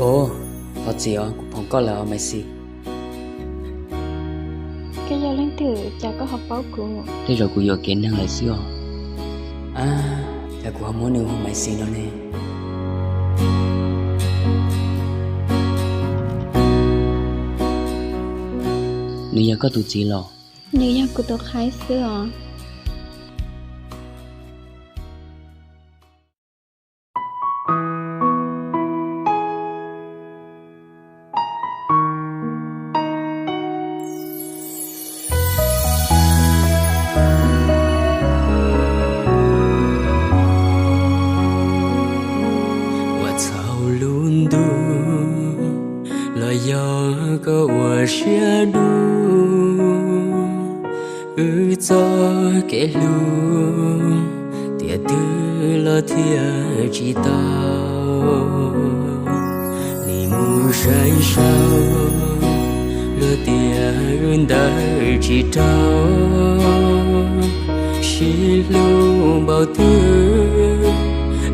Ồ, có gì ó, cũng không có là mày xí. Cái giờ lên thử chả có học báo của. Thế rồi cũng giờ kiến năng lại xí ó. À, là cũng không muốn nữa mày xí nó nè. Nếu giờ có tụi gì lò. Nếu như của tôi khai xưa. Có ở xe đu cho cái lu tiệt tư lo thiệt chỉ tao ni mu say sao lo tiệt đời chỉ tao chỉ lu bao thứ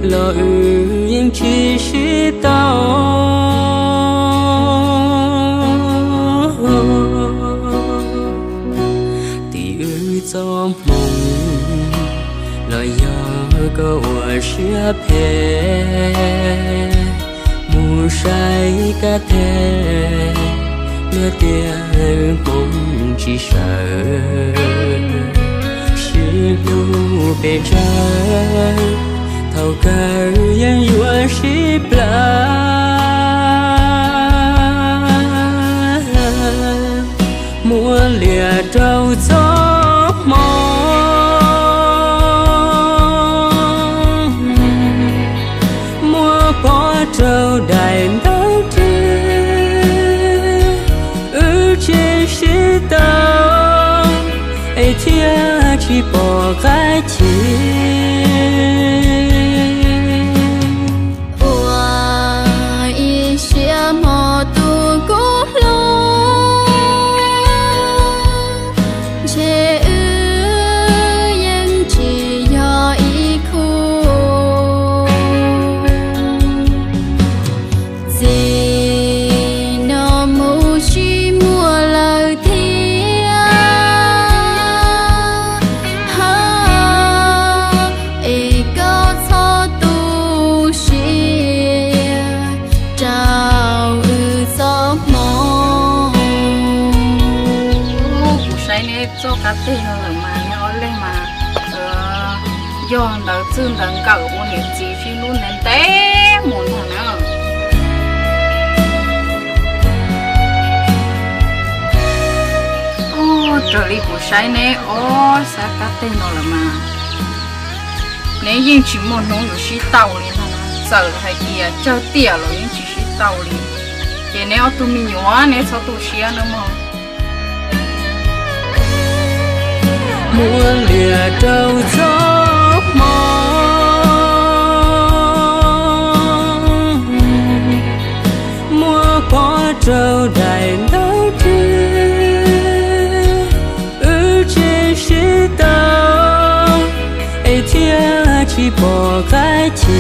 lo yên chỉ tao gió mộng lời gió có ở xưa phê mù say cả thế lứa tiền cũng chỉ sợ chỉ lưu về trái thâu cả yên yêu chỉ bla mua lìa trâu gió mua bỏ trâu đại đấu trên sĩ tao ấy thiên chỉ bỏ cái chi cho cá tê nó là mà nó lên mà do nó chưa能搞我年纪去路能得么呢？哦，这里不晒呢，哦，晒cá tê nó là mà nếu như chỉ một nó有些道理呢，走还kia叫爹了，因只是道理，也你要多米牛啊，你操多些呢嘛。mua lìa trâu gió mua bỏ trâu đại đấu trên sĩ tao ấy thiên chỉ bỏ cái chi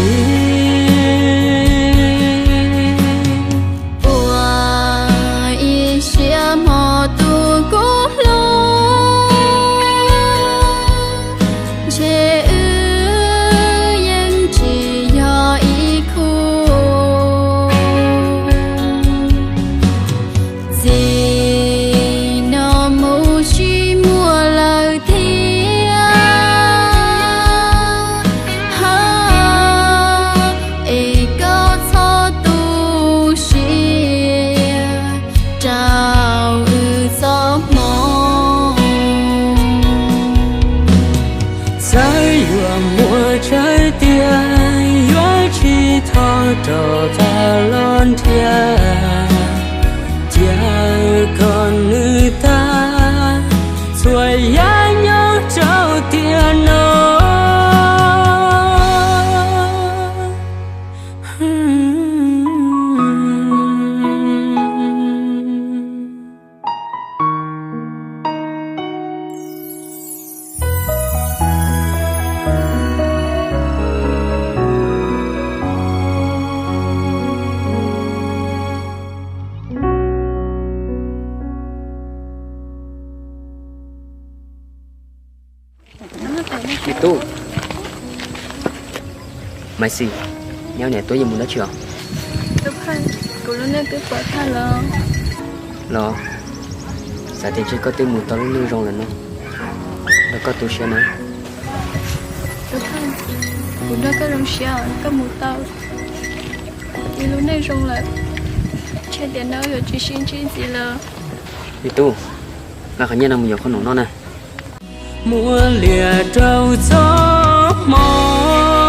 trái tiền yếu chỉ thọ trở về lon thiên thiên còn người ta xuôi giá nhau trâu tiền nó Mai xì, nhau này tối giờ muốn đã chưa? Đúng rồi, cô lúc này cứ bỏ tha lo. Lo, sao thì chỉ có tiếng mù tao lúc nương rong là nó. Đâu có tôi sẽ nói. Đúng rồi, cô đã có rong xeo, có một tàu. Vì lúc này rong là chạy điện đâu rồi chỉ xin chuyện gì là. Vì tu, là khả nhân là mình có nổ nó này. Mùa lìa trâu gió mò